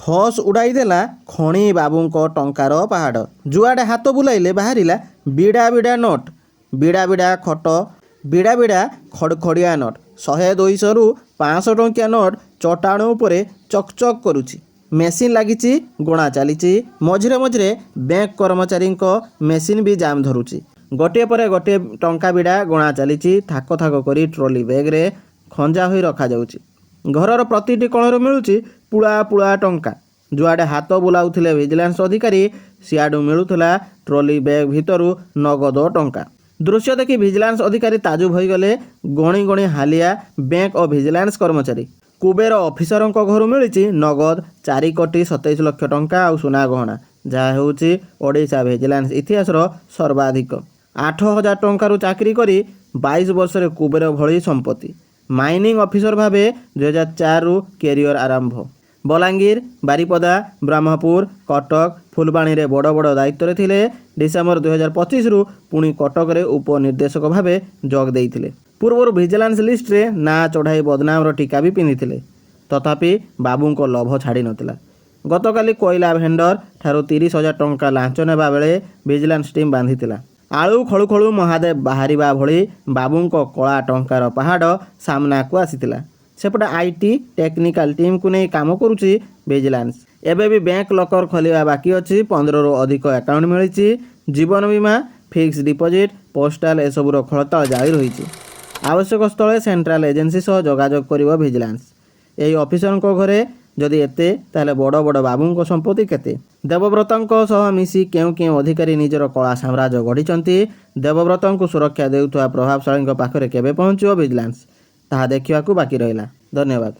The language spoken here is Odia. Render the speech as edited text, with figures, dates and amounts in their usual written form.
ହସ୍ ଉଡ଼ାଇଦେଲା ଖଣି ବାବୁଙ୍କ ଟଙ୍କାର ପାହାଡ଼। ଯୁଆଡ଼େ ହାତ ବୁଲାଇଲେ ବାହାରିଲା ବିଡ଼ା ବିଡ଼ା ନୋଟ୍, ବିଡ଼ା ବିଡ଼ା ଖଟ, ବିଡ଼ା ବିଡ଼ା ଖଡ଼ଖଡ଼ିଆ ନୋଟ୍। 100 200ରୁ 500 ଟଙ୍କିଆ ନୋଟ୍ ଚଟାଣ ଉପରେ ଚକଚକ୍ କରୁଛି। ମେସିନ୍ ଲାଗିଛି, ଗଣା ଚାଲିଛି। ମଝିରେ ମଝିରେ ବ୍ୟାଙ୍କ କର୍ମଚାରୀଙ୍କ ମେସିନ୍ ବି ଜାମ୍ ଧରୁଛି। ଗୋଟିଏ ପରେ ଗୋଟିଏ ଟଙ୍କା ବିଡ଼ା ଗଣା ଚାଲିଛି। ଥାକ ଥାକ କରି ଟ୍ରଲି ବ୍ୟାଗ୍ରେ ଖଞ୍ଜା ହୋଇ ରଖାଯାଉଛି। ଘରର ପ୍ରତିଟି କୋଣରୁ ମିଳୁଛି ପୁଳା ପୁଳା ଟଙ୍କା। ଯୁଆଡ଼େ ହାତ ବୁଲାଉଥିଲେ ଭିଜିଲାନ୍ସ ଅଧିକାରୀ, ସିଆଡ଼ୁ ମିଳୁଥିଲା ଟ୍ରଲି ବ୍ୟାଗ୍ ଭିତରୁ ନଗଦ ଟଙ୍କା। ଦୃଶ୍ୟ ଦେଖି ଭିଜିଲାନ୍ସ ଅଧିକାରୀ ତାଜୁବ ହୋଇଗଲେ। ଗଣି ଗଣି ହାଲିଆ ବ୍ୟାଙ୍କ ଓ ଭିଜିଲାନ୍ସ କର୍ମଚାରୀ। କୁବେର ଅଫିସରଙ୍କ ଘରୁ ମିଳିଛି ନଗଦ 4 କୋଟି 27 ଲକ୍ଷ ଟଙ୍କା ଆଉ ସୁନା ଗହଣା, ଯାହା ହେଉଛି ଓଡ଼ିଶା ଭିଜିଲାନ୍ସ ଇତିହାସର ସର୍ବାଧିକ। 8,000 ଟଙ୍କାରୁ ଚାକିରି କରି 22 ବର୍ଷରେ କୁବେର ଭଳି ସମ୍ପତ୍ତି। ମାଇନିଂ ଅଫିସର ଭାବେ 2004ରୁ କ୍ୟାରିୟର ଆରମ୍ଭ। ବଲାଙ୍ଗୀର, ବାରିପଦା, ବ୍ରହ୍ମପୁର, କଟକ, ଫୁଲବାଣୀରେ ବଡ଼ ବଡ଼ ଦାୟିତ୍ୱରେ ଥିଲେ। ଡିସେମ୍ବର 2025ରୁ ପୁଣି କଟକରେ ଉପନିର୍ଦ୍ଦେଶକ ଭାବେ ଯୋଗ ଦେଇଥିଲେ। ପୂର୍ବରୁ ଭିଜିଲାନ୍ସ ଲିଷ୍ଟରେ ନାଁ ଚଢ଼ାଇ ବଦନାମର ଟୀକା ବି ପିନ୍ଧିଥିଲେ। ତଥାପି ବାବୁଙ୍କ ଲୋଭ ଛାଡ଼ି ନଥିଲା। ଗତକାଲି କୋଇଲା ଭେଣ୍ଡର ଠାରୁ 30,000 ଟଙ୍କା ଲାଞ୍ଚ ନେବା ବେଳେ ଭିଜିଲାନ୍ସ ଟିମ୍ ବାନ୍ଧିଥିଲା। ଆଳୁ ଖୋଳୁ ଖୋଳୁ ମହାଦେବ ବାହାରିବା ଭଳି ବାବୁଙ୍କ କଳା ଟଙ୍କାର ପାହାଡ଼ ସାମ୍ନାକୁ ଆସିଥିଲା। ସେପଟେ IT ଟେକ୍ନିକାଲ ଟିମ୍କୁ ନେଇ କାମ କରୁଛି ଭିଜିଲାନ୍ସ। ଏବେ ବି ବ୍ୟାଙ୍କ ଲକର ଖୋଲିବା ବାକି ଅଛି। 15ରୁ ଅଧିକ ଆକାଉଣ୍ଟ ମିଳିଛି। ଜୀବନ ବୀମା, ଫିକ୍ସ ଡିପୋଜିଟ୍, ପୋଷ୍ଟାଲ ଏସବୁର ଖୋଳତାଳ ଜାରି ରହିଛି। ଆବଶ୍ୟକ ସ୍ଥଳେ ସେଣ୍ଟ୍ରାଲ ଏଜେନ୍ସି ସହ ଯୋଗାଯୋଗ କରିବ ଭିଜିଲାନ୍ସ। ଏହି ଅଫିସରଙ୍କ ଘରେ ଯଦି ଏତେ, ତାହେଲେ ବଡ଼ ବଡ଼ ବାବୁଙ୍କ ସମ୍ପତ୍ତି କେତେ? ଦେବବ୍ରତଙ୍କ ସହ ମିଶି କେଉଁ କେଉଁ ଅଧିକାରୀ ନିଜର କଳା ସାମ୍ରାଜ୍ୟ ଗଢ଼ିଛନ୍ତି? ଦେବବ୍ରତଙ୍କୁ ସୁରକ୍ଷା ଦେଉଥିବା ପ୍ରଭାବଶାଳୀଙ୍କ ପାଖରେ କେବେ ପହଞ୍ଚିବ ଭିଜିଲାନ୍ସ? ତାହା ଦେଖିବାକୁ ବାକି ରହିଲା। ଧନ୍ୟବାଦ।